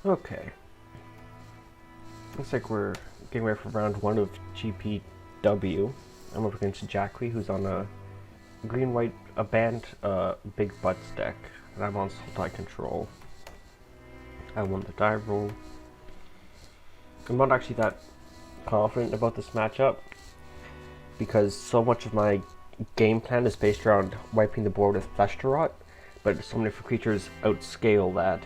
Okay. Looks like we're getting ready for round 1 of GPW. I'm up against Jacqui, who's on a green-white, a band, big butts deck, and I'm on Sultai control. I won the die roll. I'm not actually that confident about this matchup because so much of my game plan is based around wiping the board with Flesh to Rot, but so many creatures outscale that.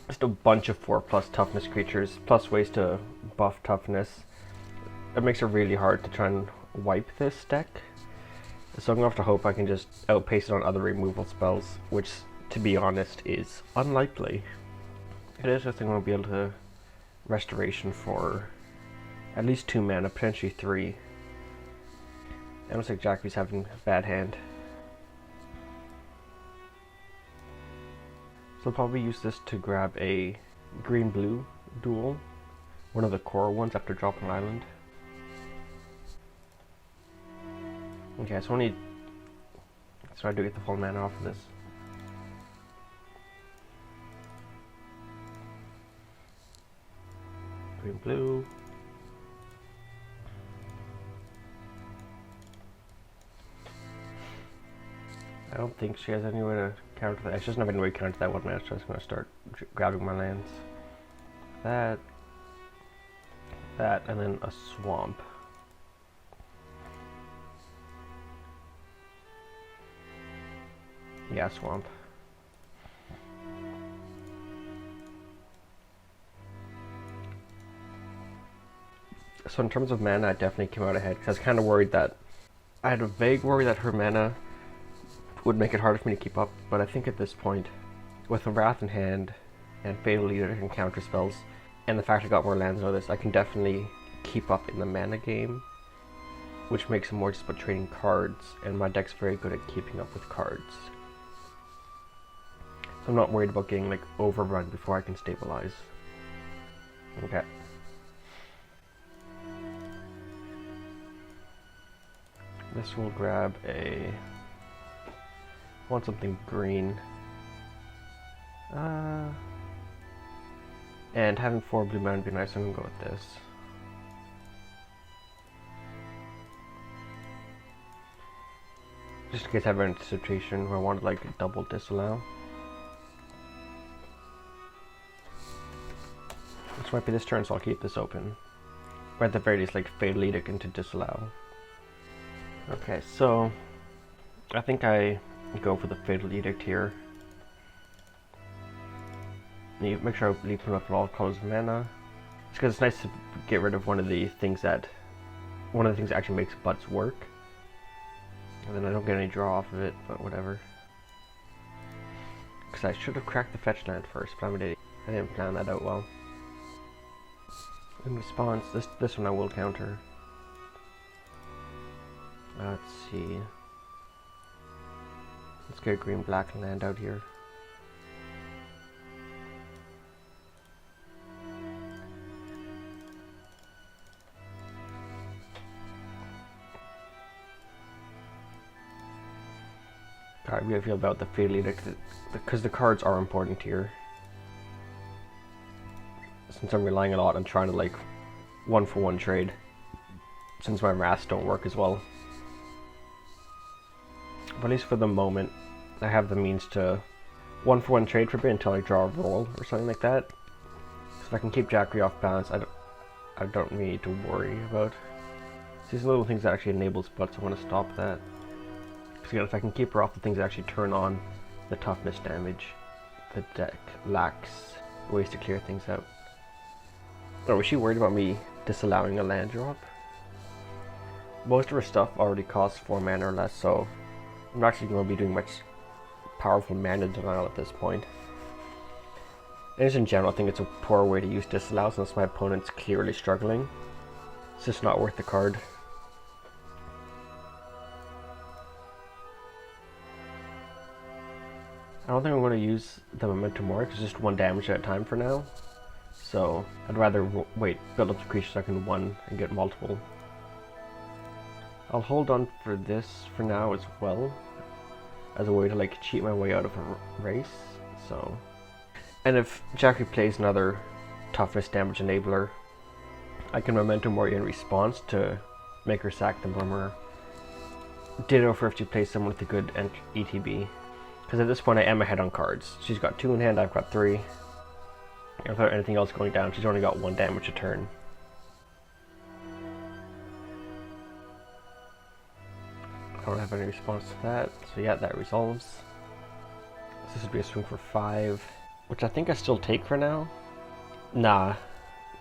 Just a bunch of 4+ toughness creatures, plus ways to buff toughness. It makes it really hard to try and wipe this deck. So I'm going to have to hope I can just outpace it on other removal spells, which, to be honest, is unlikely. It is just I'm going to be able to restoration for at least 2 mana, potentially 3. It looks like Jacqui's having a bad hand. So I'll probably use this to grab a green-blue duel, one of the core ones after dropping an island. Okay, so I do get the full mana off of this. Green-blue. I don't think she has any way to counter that. She doesn't have any way to counter that one mana, so I'm just going to start grabbing my lands. That, and then a swamp. Yeah, swamp. So in terms of mana, I definitely came out ahead, because I was kind of worried that, I had a vague worry that her mana would make it harder for me to keep up, but I think at this point, with a Wrath in hand, and Fatal Leader and counter spells, and the fact I got more lands and all this, I can definitely keep up in the mana game, which makes it more just about trading cards, and my deck's very good at keeping up with cards. So I'm not worried about getting like overrun before I can stabilize. Okay. This will grab a... I want something green. And having 4 blue mana would be nice, so I'm gonna go with this. Just in case I have a situation where I want to like double disallow. This might be this turn, so I'll keep this open. Or at the very least, like Fatal Edict into disallow. Okay, so I think I go for the Fatal Edict here. You make sure I leave enough for all colors of mana. Just because it's nice to get rid of one of the things that actually makes butts work. And then I don't get any draw off of it, but whatever. Because I should have cracked the fetch land first, but I'm an idiot. I didn't plan that out well. In response, this one I will counter. Let's see. Let's get a green-black land out here. God, I really feel about the Fatal Edict because the cards are important here. Since I'm relying a lot on trying to like 1-for-1 trade, since my wraths don't work as well. But at least for the moment, I have the means to 1-for-1 trade for a bit until I draw a roll or something like that. So if I can keep Jacqui off balance, I don't need to worry about these little things that actually enables butts. I want to stop that. Because again, if I can keep her off the things that actually turn on the toughness damage, the deck lacks ways to clear things out. Or was she worried about me disallowing a land drop? Most of her stuff already costs 4 mana or less, so I'm not actually going to be doing much powerful mana denial at this point. And just in general, I think it's a poor way to use disallow since my opponent's clearly struggling. It's just not worth the card. I don't think I'm going to use the Momentum Mark, it's just 1 damage at a time for now. So I'd rather wait, build up the creatures so I can 1 and get multiple. I'll hold on for this for now as well, as a way to like cheat my way out of a race. So And if Jacqui plays another toughness damage enabler, I can Momentum Warrior in response to make her sack the Murmur. Ditto for if she plays someone with a good ETB. Because at this point I am ahead on cards. She's got 2 in hand, I've got 3. Without anything else going down, she's only got 1 damage a turn. I don't have any response to that, so yeah, that resolves. So this would be a swing for 5, which I think I still take for now. Nah.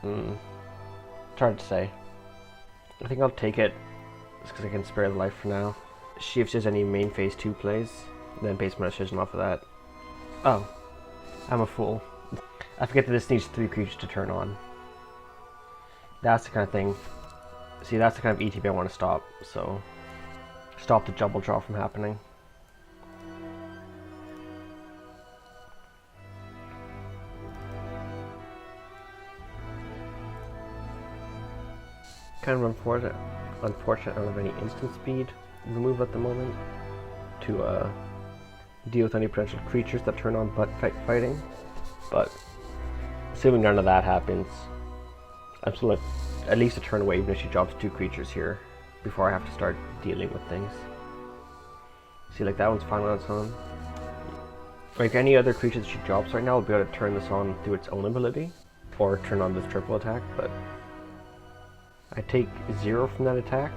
It's hard to say. I think I'll take it, just because I can spare the life for now. See if there's any main phase 2 plays, and then base my decision off of that. Oh, I'm a fool. I forget that this needs 3 creatures to turn on. That's the kind of thing. See, that's the kind of ETB I want to stop, so stop the double draw from happening. Kind of unfortunate I don't have any instant speed remove at the moment to deal with any potential creatures that turn on butt fighting, but assuming none of that happens, I'm still at least a turn away even if she drops 2 creatures here before I have to start dealing with things. See, like that one's fine on its own. Like any other creature that she drops right now will be able to turn this on through its own ability, or turn on this triple attack, but I take 0 from that attack.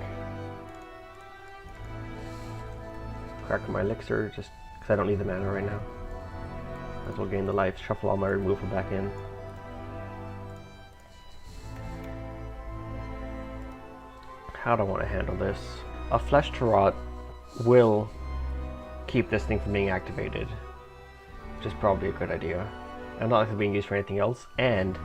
Crack my elixir just because I don't need the mana right now. Might as well gain the life, shuffle all my removal back in. How do I want to handle this? A Flesh to Rot will keep this thing from being activated, which is probably a good idea. I'm not likely being used for anything else, and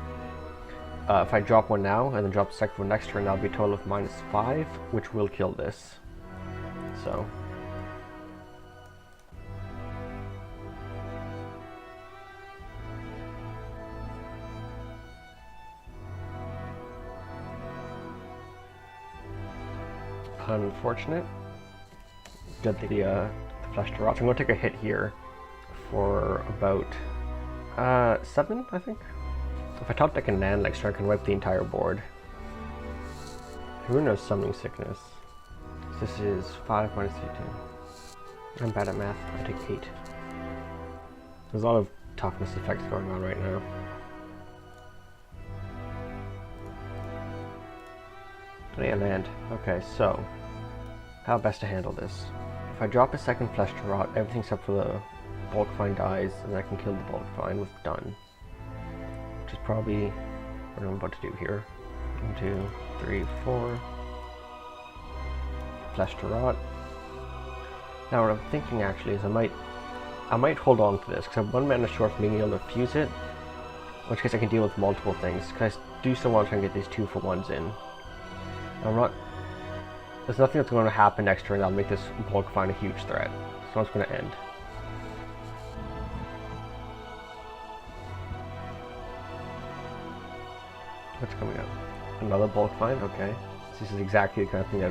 if I drop one now and then drop the second one next turn, that'll be a total of -5, which will kill this. So unfortunate. Did the Flesh to Rot. So I'm going to take a hit here for about 7, I think. So if I top deck and land like I can wipe the entire board. Who knows Summoning Sickness? This is 5 minus 3, 2. I'm bad at math. I take 8. There's a lot of toughness effects going on right now. Hey, land. Okay, so how best to handle this? If I drop a second Flesh to Rot, everything except for the Bulk Find dies, and I can kill the Bulk Find with Done. Which is probably what I'm about to do here. 1, 2, 3, 4. Flesh to Rot. Now what I'm thinking actually is I might hold on to this because I'm 1 mana short from being able to fuse it. In which case I can deal with multiple things. Because I do still want to try and get these 2-for-1s in. There's nothing that's going to happen next turn that'll make this Bulk Find a huge threat. So it's going to end. What's coming up? Another Bulk Find? Okay. This is exactly the kind of thing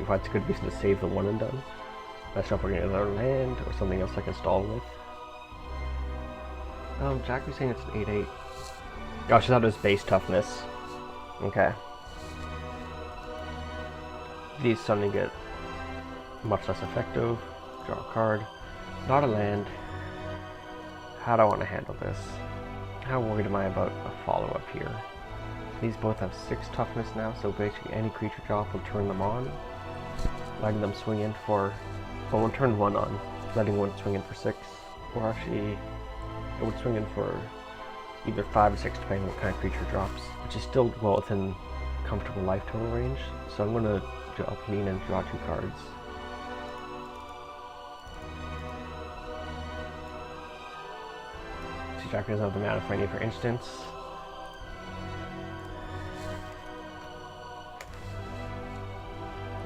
that's a good reason to save the 1 and done. Let's not bring another land or something else I can stall with. Jacqui's saying it's an 8/8. Oh, she thought it was base toughness. Okay. These suddenly get much less effective. Draw a card. Not a land. How do I want to handle this? How worried am I about a follow-up here? These both have 6 toughness now, so basically any creature drop will turn them on. Letting them swing in for... Well, we'll turn 1 on. Letting 1 swing in for 6. Or actually, it would swing in for either 5 or 6 depending on what kind of creature drops. Which is still well within comfortable life total range. So I'm going to drop lean and draw 2 cards. See, Jacqui doesn't have the mana for any of her instants.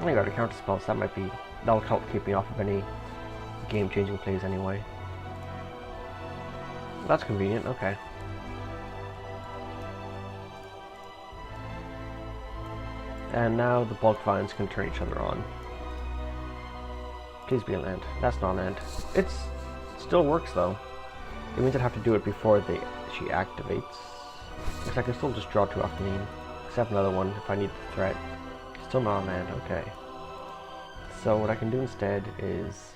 I got a counter spell, so that'll help keep me off of any game-changing plays anyway. That's convenient, okay. And now the Bulk Finds can turn each other on. Please be a land. That's not land. It still works though. It means I'd have to do it before the she activates. Because I can still just draw 2 off Helene. Except another one if I need the threat. Still not a land, okay. So what I can do instead is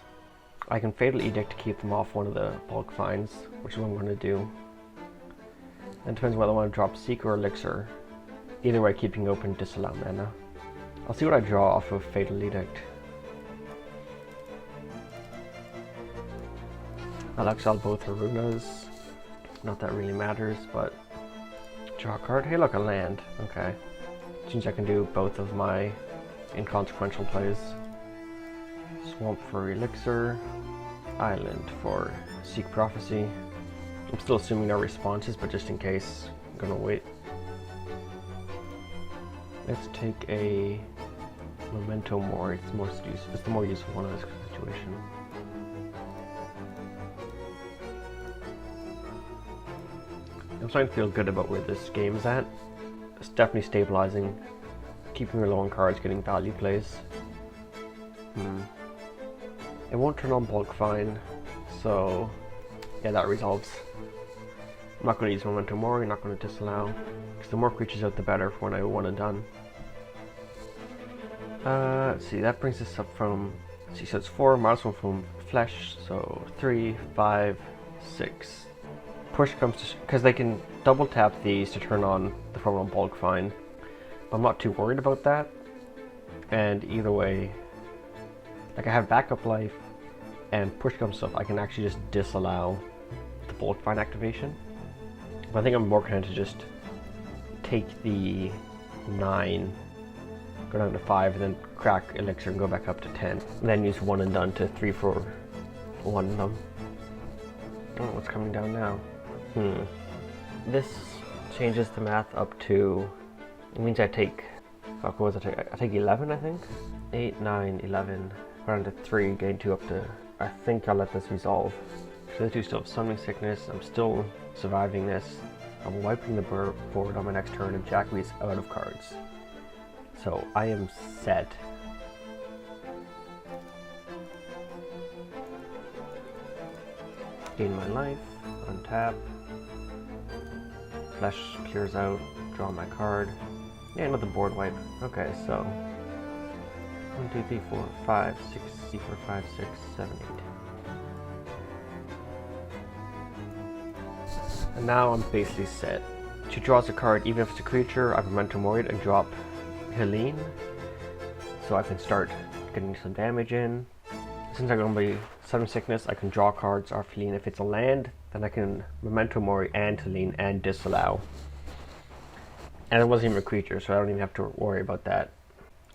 I can Fatal Edict to keep them off one of the bulk finds, which is what I'm going to do. It depends whether I want to drop Thicc or Elixir. Either way, keeping open disallow mana. I'll see what I draw off of Fatal Edict. I'll exile both her runas. Not that really matters, but draw a card. Hey look, a land. Okay. Seems I can do both of my inconsequential plays. Swamp for Elixir. Island for Thicc Prophecy. I'm still assuming no responses, but just in case, I'm gonna wait. Let's take a Memento Mori. It's the more useful one in this situation. I'm starting to feel good about where this game is at. It's definitely stabilizing, keeping her low on cards, getting value plays. It won't turn on bulk fine, so yeah, that resolves. I'm not going to use Memento Mori, not going to disallow, because the more creatures out the better for when I want it done. Let's see, that brings us up from, see, so it's 4, minus 1 from flesh, so 3, 5, 6. Push comes to, because they can double tap these to turn on the front bulk find. But I'm not too worried about that. And either way, like I have backup life and push comes stuff, I can actually just disallow the bulk find activation. But I think I'm more content to just take the 9, go down to 5, and then crack Elixir and go back up to 10. And then use 1 and done to 3 for 1 of them. Oh, what's coming down now? This changes the math up to, it means I take, fuck, what was I take 11, I think? 8, 9, 11, go down to 3, gain 2 up to, I think I'll let this resolve. So the 2 still have Summoning Sickness, I'm still surviving this. I'm wiping the board on my next turn and Jacqui's out of cards. So I am set. Gain my life, untap. Flesh clears out, draw my card. Yeah, another board wipe. Okay, so 1, 2, 3, 4, 5, 6, 4, 5, 6, 7, 8. And now I'm basically set. She draws a card, even if it's a creature, I Memento Mori it and drop Helene. So I can start getting some damage in. Since I'm going to be Sudden Sickness, I can draw cards off Helene. If it's a land, then I can Memento Mori and Helene and disallow. And it wasn't even a creature, so I don't even have to worry about that.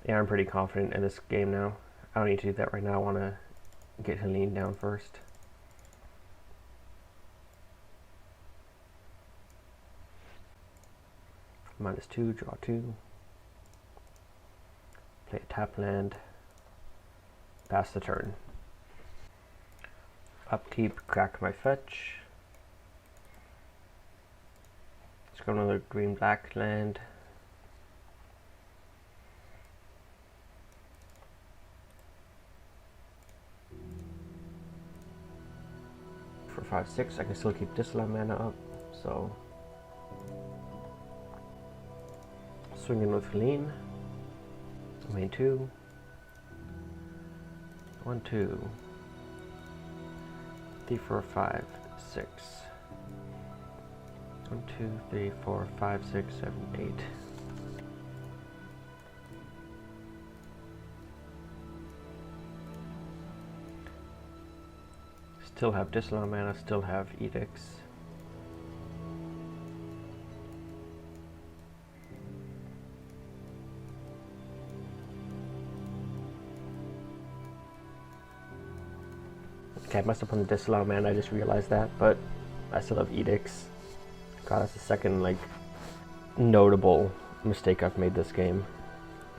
Yeah, I'm pretty confident in this game now. I don't need to do that right now. I want to get Helene down first. -2, draw 2. Play a tap land. Pass the turn. Upkeep, crack my fetch. Let's go another green-black land. For 5, 6, I can still keep disallow mana up, so swing in with Helene. Main 2. 1, 2, 3, 4, 5, 6. 1, 2, 3, 4, 5, 6, 7, 8. Still have disallow mana, still have edicts. Okay, I messed up on the disallow mana, I just realized that, but I still have edicts. God, that's the second, like, notable mistake I've made this game.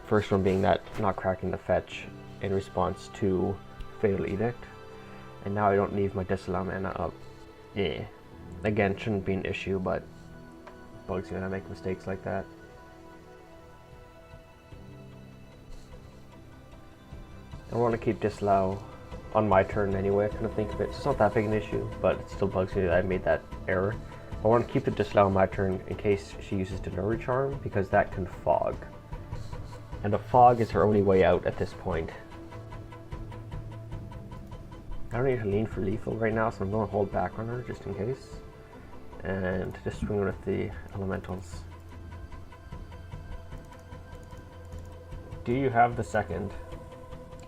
First one being that not cracking the fetch in response to Fatal Edict. And now I don't leave my disallow mana up. Yeah. Again, shouldn't be an issue, but bugs me when I make mistakes like that. I want to keep disallow on my turn anyway, I kind of think of it. So it's not that big an issue, but it still bugs me that I made that error. I want to keep the disallow on my turn in case she uses Delivery Charm, because that can fog. And the fog is her only way out at this point. I don't need to lean for lethal right now, so I'm going to hold back on her just in case. And just swing with the elementals. Do you have the second?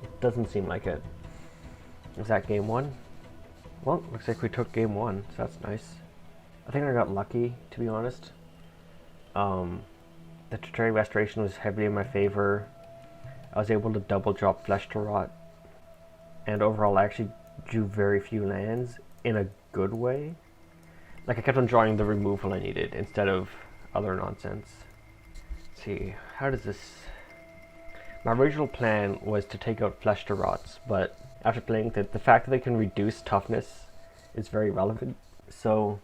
It doesn't seem like it. Is that game one? Well, looks like we took game one, so that's nice. I think I got lucky, to be honest. The Trajectory Restoration was heavily in my favor. I was able to double drop Flesh to Rot. And overall, I actually drew very few lands in a good way. Like, I kept on drawing the removal I needed instead of other nonsense. Let's see, how does this... My original plan was to take out Flesh to Rots, but after playing the fact that they can reduce toughness is very relevant. So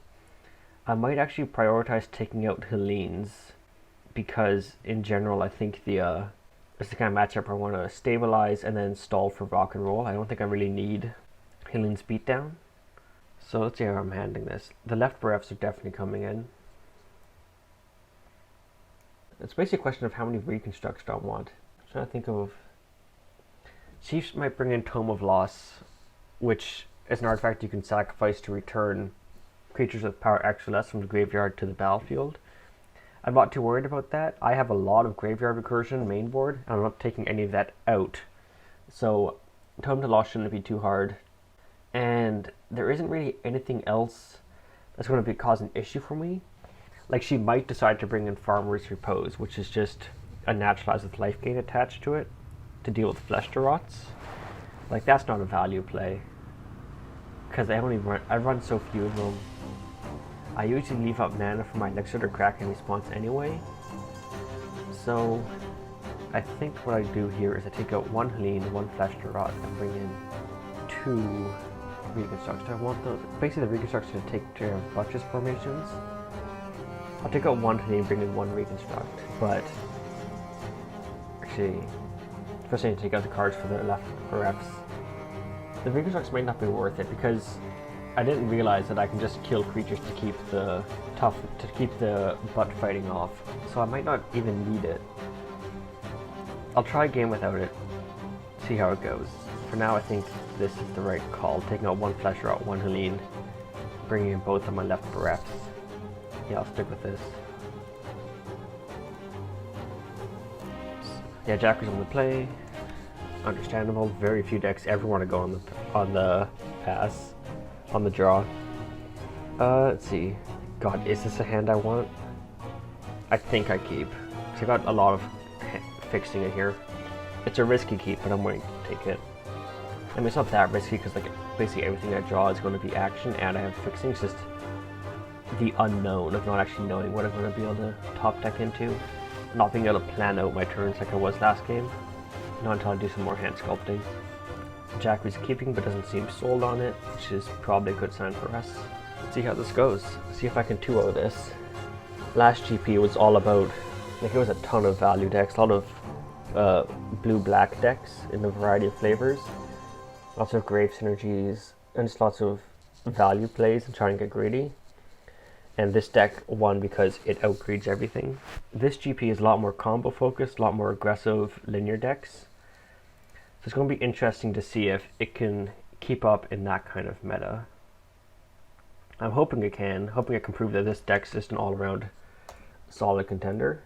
I might actually prioritize taking out Helene's, because in general I think it's the kind of matchup I want to stabilize and then stall for rock and roll. I don't think I really need Helene's beatdown. So let's see how I'm handling this. The left berefs are definitely coming in. It's basically a question of how many reconstructs do I want. I'm trying to think of... Chiefs might bring in Tome of Loss, which is an artifact you can sacrifice to return creatures with power X or less from the graveyard to the battlefield. I'm not too worried about that. I have a lot of graveyard recursion main board, and I'm not taking any of that out. So Tome to Loss shouldn't be too hard. And there isn't really anything else that's going to cause an issue for me. Like, she might decide to bring in Farmer's Repose, which is just a naturalize with life gain attached to it to deal with Flesh to Rots. Like, that's not a value play, because I run so few of them. I usually leave up mana for my Elixir to crack in response anyway. So I think what I do here is I take out one Helene, one Flesh to Rot, and bring in two Reconstructs. I want those. Basically, the Reconstructs to take care of Buttress formations. I'll take out one Helene, bring in one Reconstruct, but actually, first I need to take out the cards for the left berefs. The Reconstructs might not be worth it because I didn't realize that I can just kill creatures to keep the butt fighting off, so I might not even need it. I'll try a game without it, see how it goes. For now, I think this is the right call. Taking out one Flesher out, one Helene, bringing in both of my left berefs. Yeah, I'll stick with this. Yeah, Jacqui's on the play. Understandable. Very few decks ever want to go on the pass. On the draw. Let's see. God, is this a hand I want? I think I keep. So I got a lot of fixing it here. It's a risky keep, but I'm willing to take it. I mean, it's not that risky because like basically everything I draw is going to be action, and I have fixing. It's just the unknown of not actually knowing what I'm going to be able to top deck into. Not being able to plan out my turns like I was last game. Not until I do some more hand sculpting. Jacqui's keeping but doesn't seem sold on it, which is probably a good sign for us. Let's see how this goes. See if I can 2-0 this. Last GP was all about, like, it was a ton of value decks, a lot of blue-black decks in a variety of flavors. Lots of grave synergies, and just lots of value plays and trying to get greedy. And this deck won because it outgreeds everything. This GP is a lot more combo focused, a lot more aggressive linear decks. So it's going to be interesting to see if it can keep up in that kind of meta. I'm hoping it can. Hoping it can prove that this deck's just an all-around solid contender.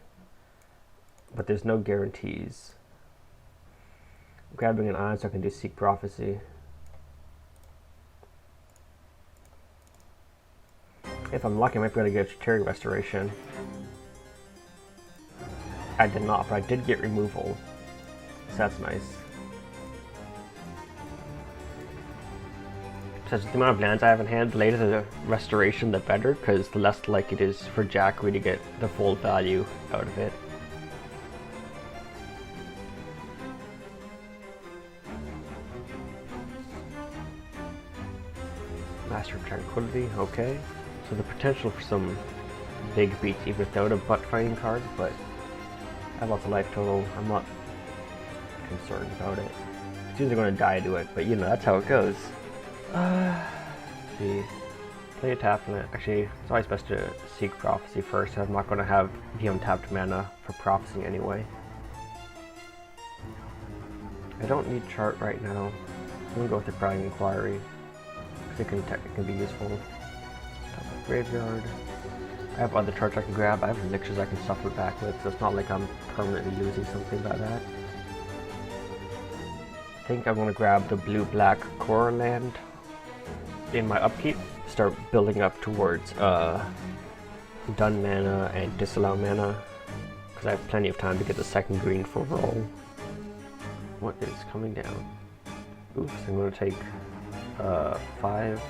But there's no guarantees. Grabbing an Ion so I can do Seek Prophecy. If I'm lucky, I might be able to get Trajectory Restoration. I did not, but I did get removal. So that's nice. So the amount of lands I have in hand, the later the restoration, the better, because the less likely it is for Jacqui to get the full value out of it. Master of Tranquility, okay. So the potential for some big beats even without a butt fighting card, but I have lots of life total. I'm not concerned about it. It's either going to die to it, but you know, that's how it goes. See. Play a tap land. Actually, it's always best to seek Prophecy first. I'm not going to have the untapped mana for Prophecy anyway. I don't need chart right now. I'm going to go with the Prying Inquiry, because it can be useful. Top of graveyard. I have other charts I can grab. I have elixirs I can suffer back with, so it's not like I'm permanently losing something by that. I think I'm going to grab the blue-black core land in my upkeep. Start building up towards done mana and disallow mana, because I have plenty of time to get the second green for roll. What is coming down? Oops, I'm going to take 5,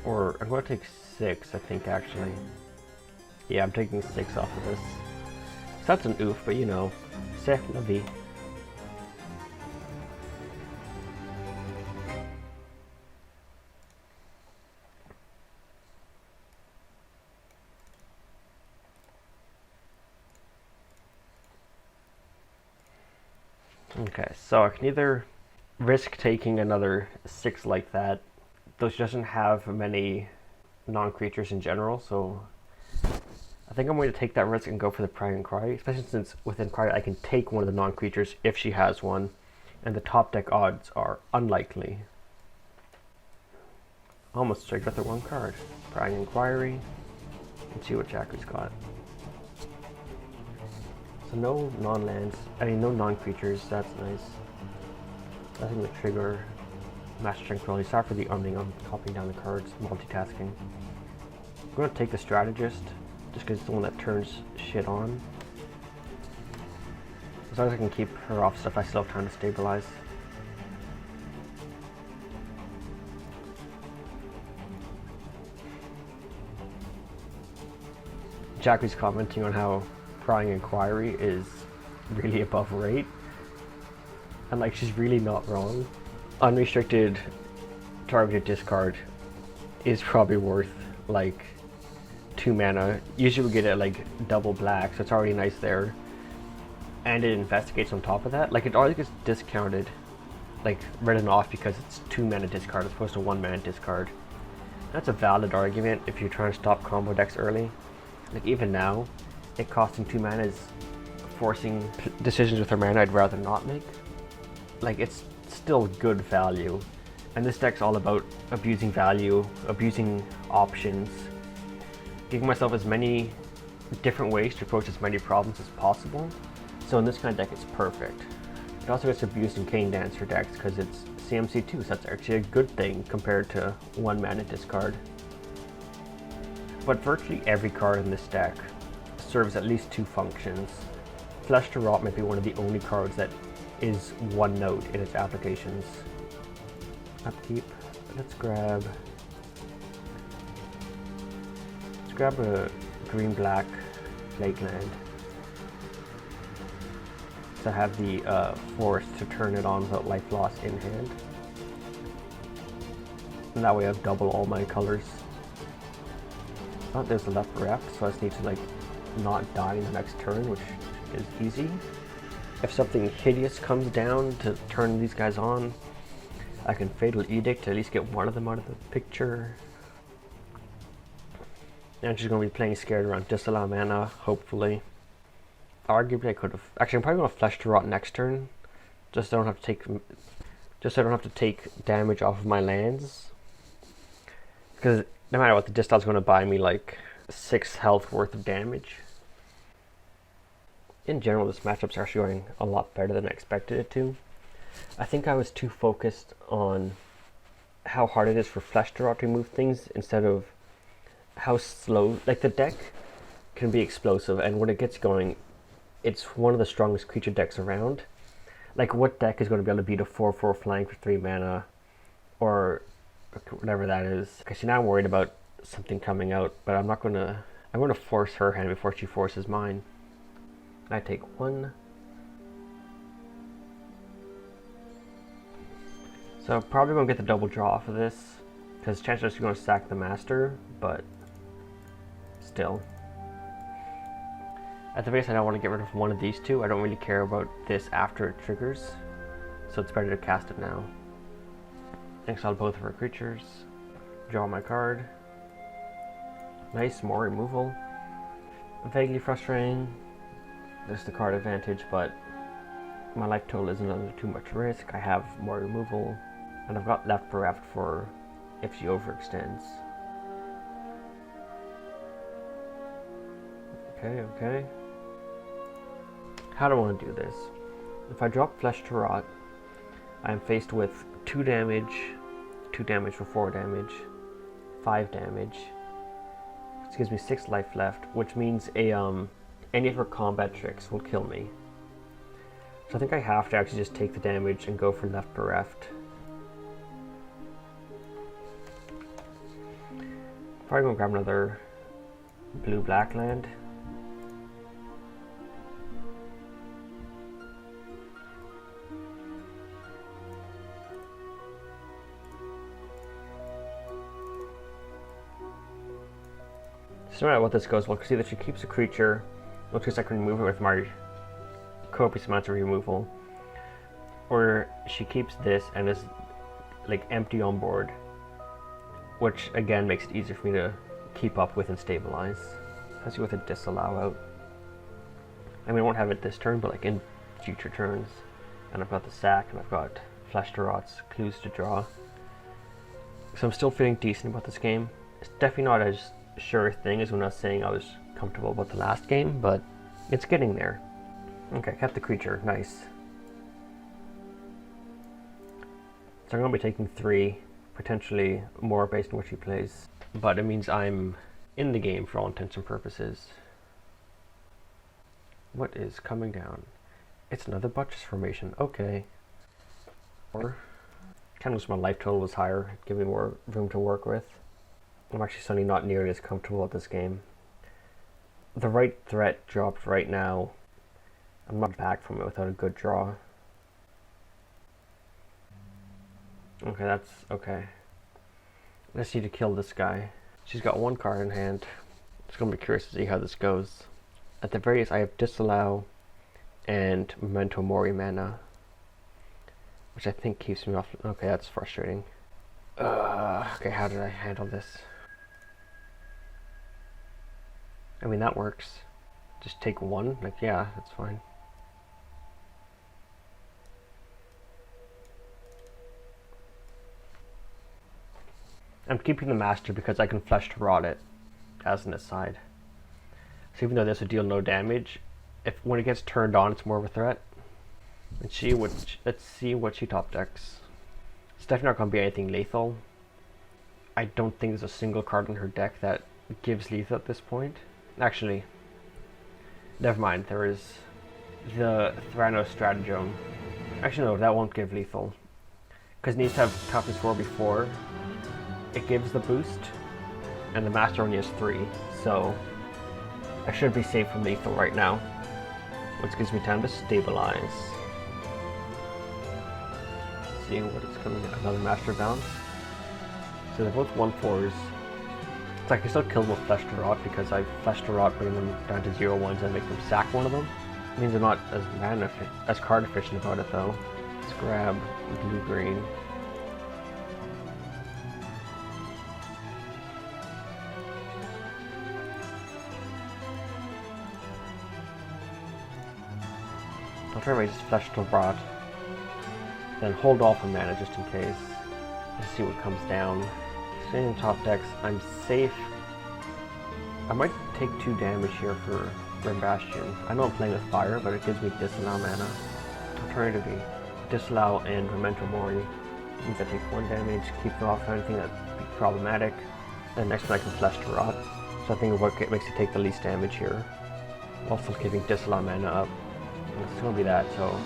or I'm going to take 6, I think, actually. Yeah, I'm taking 6 off of this. So that's an oof, but you know, c'est la vie. Okay, so I can either risk taking another 6 like that. Those doesn't have many non-creatures in general, so I think I'm going to take that risk and go for the Prying Inquiry, especially since with Inquiry I can take one of the non-creatures if she has one, and the top deck odds are unlikely. Almost straight got the wrong card. Prying Inquiry. Let's see what Jacqui's got. So no non-lands, no non-creatures, that's nice. Nothing to trigger Master Tranquility. Sorry for the umming, I'm copying down the cards, multitasking. I'm going to take the Strategist, just because it's the one that turns shit on. As long as I can keep her off stuff, I still have time to stabilize. Jacqui's commenting on how Prying Inquiry is really above rate, and like she's really not wrong. Unrestricted targeted discard is probably worth like 2 mana. Usually we get it like double black, so it's already nice there, and it investigates on top of that. Like it always gets discounted, like written off, because it's 2 mana discard as opposed to 1 mana discard. That's a valid argument if you're trying to stop combo decks early. Like even now, it costing 2 mana is forcing decisions with her mana I'd rather not make. Like it's still good value, and this deck's all about abusing value, abusing options, giving myself as many different ways to approach as many problems as possible. So in this kind of deck it's perfect. It also gets abused in Cane Dancer decks because it's CMC2, so that's actually a good thing compared to 1 mana discard. But virtually every card in this deck serves at least 2 functions. Flesh to Rot might be one of the only cards that is one note in its applications. Upkeep. Let's grab a green-black Lake Land. So I have the force to turn it on without life loss in hand. And that way I have double all my colors. Oh, there's a left rep, so I just need to like not die in the next turn, which is easy. If something hideous comes down to turn these guys on, I can Fatal Edict to at least get one of them out of the picture. And she's going to be playing scared around Disallow mana, hopefully. Arguably I could have... Actually, I'm probably going to Flesh to Rot next turn, just so I don't have to take damage off of my lands. Because no matter what, the Disallow is going to buy me like 6 health worth of damage. In general, this matchup's actually going a lot better than I expected it to. I think I was too focused on how hard it is for Flesh to Rot to move things instead of how slow. Like the deck can be explosive, and when it gets going, it's one of the strongest creature decks around. Like what deck is going to be able to beat a 4/4 flying for 3 mana, or whatever that is? Because now I'm worried about something coming out, but I'm going to force her hand before she forces mine. I take 1. So I'm probably going to get the double draw off of this, because chances are she's going to sack the master, but still. At the base, I don't want to get rid of one of these 2. I don't really care about this after it triggers, so it's better to cast it now. Exile both of her creatures, draw my card. Nice, more removal. Vaguely frustrating. There's the card advantage, but my life total isn't under too much risk. I have more removal, and I've got left bereft for if she overextends. Okay. How do I want to do this? If I drop Flesh to Rot, I am faced with 2 damage for 4 damage, 5 damage. This gives me 6 life left, which means any of her combat tricks will kill me. So I think I have to actually just take the damage and go for left bereft. Probably gonna grab another blue-black land. So no matter what this goes, we'll see that she keeps a creature, which means I can remove it with my copious amounts of removal. Or she keeps this and is like empty on board, which again makes it easier for me to keep up with and stabilize. Let's see with a disallow out. I mean, I won't have it this turn, but like in future turns. And I've got the sack, and I've got Flesh to Rot's clues to draw. So I'm still feeling decent about this game. It's definitely not as sure thing as when I was saying I was comfortable about the last game, but it's getting there. Okay, kept the creature, nice. So I'm going to be taking 3, potentially more based on what she plays, but it means I'm in the game for all intents and purposes. What is coming down? It's another buttress formation, okay. Or kind of wish my life total was higher, give me more room to work with. I'm actually suddenly not nearly as comfortable at this game. The right threat dropped right now. I'm not back from it without a good draw. Okay, that's okay. Let's need to kill this guy. She's got 1 card in hand. It's gonna be curious to see how this goes. At the very least, I have Disallow and Memento Mori mana, which I think keeps me off. Okay, that's frustrating. Okay, how did I handle this? I mean, that works. Just take 1, like, yeah, that's fine. I'm keeping the Master because I can Flesh to Rot it, as an aside. So even though this would deal no damage, when it gets turned on, it's more of a threat. Let's see what she top decks. It's definitely not going to be anything lethal. I don't think there's a single card in her deck that gives lethal at this point. Actually, never mind, there is the Theranos Stratagem. Actually no, that won't give lethal, because it needs to have toughness 4 before it gives the boost, and the Master only has 3, so I should be safe from lethal right now, which gives me time to stabilize. See what is coming, another Master Bounce. So they're both 1/4s. So I can still kill them with Flesh to Rot because I Flesh to Rot, bring them down to 0/1s and make them sack one of them. It means I'm not as card efficient about it though. Let's grab blue-green. I'll try to just Flesh to Rot, then hold off on mana just in case. Let's see what comes down. Staying in top decks, I'm safe. I might take 2 damage here for Grim Bastion. I know I'm playing with fire, but it gives me Disallow mana. Alternatively, Disallow and Memento Mori means I take 1 damage, keep it off anything that'd be problematic. And next one I can Flesh to Rot. So I think what makes it take the least damage here, while still keeping Disallow mana up. And it's gonna be that, so.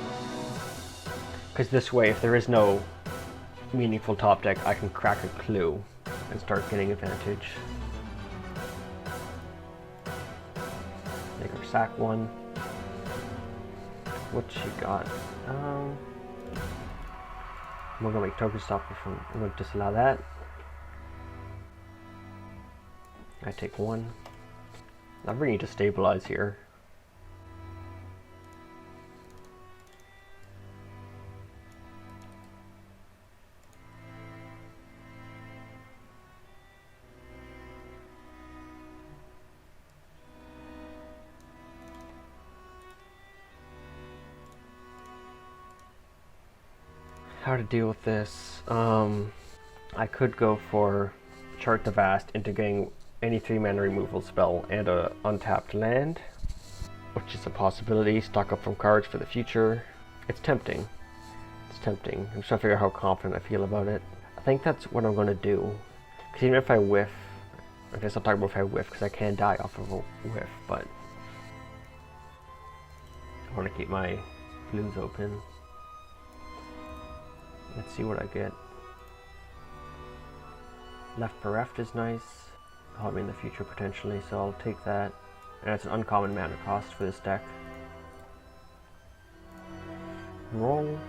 Because this way, if there is no meaningful top deck, I can crack a clue and start getting advantage. Make her sack 1. What she got? I'm gonna make token stopper from. I'm gonna disallow that. I take 1. I really need to stabilize here. how to deal with this. I could go for Chart the Vast into getting any 3-mana removal spell and a untapped land, which is a possibility. Stock up from cards for the future. It's tempting. It's tempting. I'm just trying to figure out how confident I feel about it. I think that's what I'm going to do. Because even if I whiff, I guess I'll talk about if I whiff, because I can die off of a whiff, but I want to keep my blues open. Let's see what I get. Left Bereft is nice. Help me in the future potentially, so I'll take that. And it's an uncommon mana cost for this deck. Roll.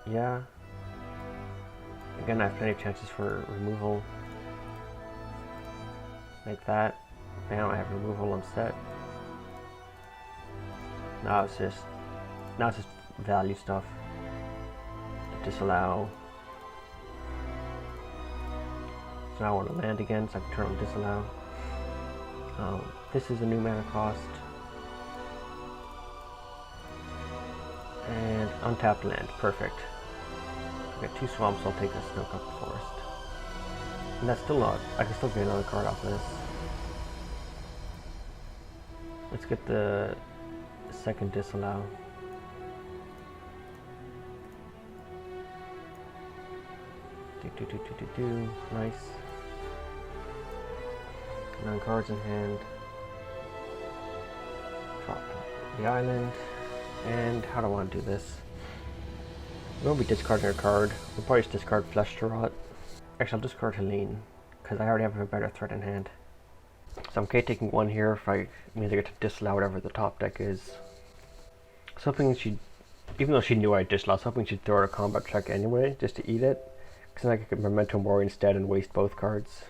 Yeah. Again, I have plenty of chances for removal. Like that. Now I have removal, I'm set. Now it's just value stuff. Disallow. So now I want to land again, so I can turn on disallow. This is a new mana cost. And untapped land, perfect. I got 2 swamps, so I'll take this Snow Cup Forest. And that's still not, I can still get another card off of this. Let's get the second disallow. Nice. 9 cards in hand. Drop the island. And how do I want to do this? We won't be discarding a card. We'll probably just discard Flesh to Rot. Actually, I'll discard Helene, because I already have a better threat in hand. So I'm okay taking 1 here if I means I get to disallow whatever the top deck is. Something she, even though she knew I'd disallow, something she'd throw out a combat check anyway, just to eat it. Because then I could get Memento Mori instead and waste both cards.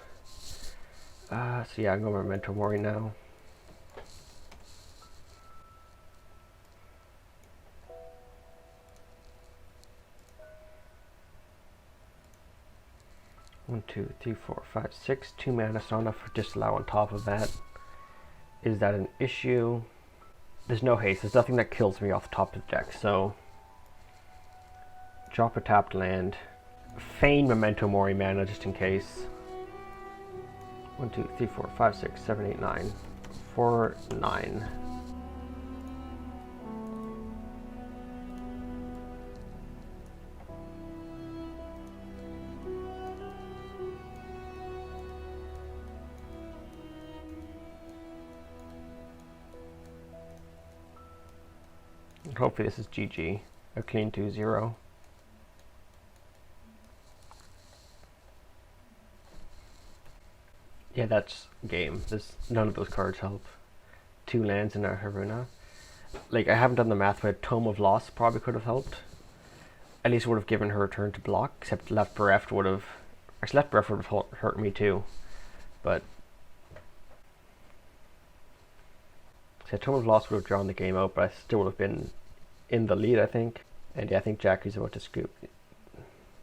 So yeah, I'm going Memento Mori now. One, two, three, four, five, six. 2 mana, so enough for disallow on top of that. Is that an issue? There's no haste. There's nothing that kills me off the top of the deck, so drop a tapped land. Feign Memento Mori mana just in case. 1, 2, 3, 4, 5, 6, 7, 8, 9. 4, 9. Hopefully this is GG. A clean 2-0. Yeah, that's game. None of those cards help. 2 lands in our Haruna. Like, I haven't done the math, but Tome of Loss probably could have helped. At least would have given her a turn to block, except Left Bereft would have... Actually, Left Bereft would have hurt me too. But... So Tome of Loss would have drawn the game out, but I still would have been in the lead, I think. And yeah, I think Jacqui's about to scoop.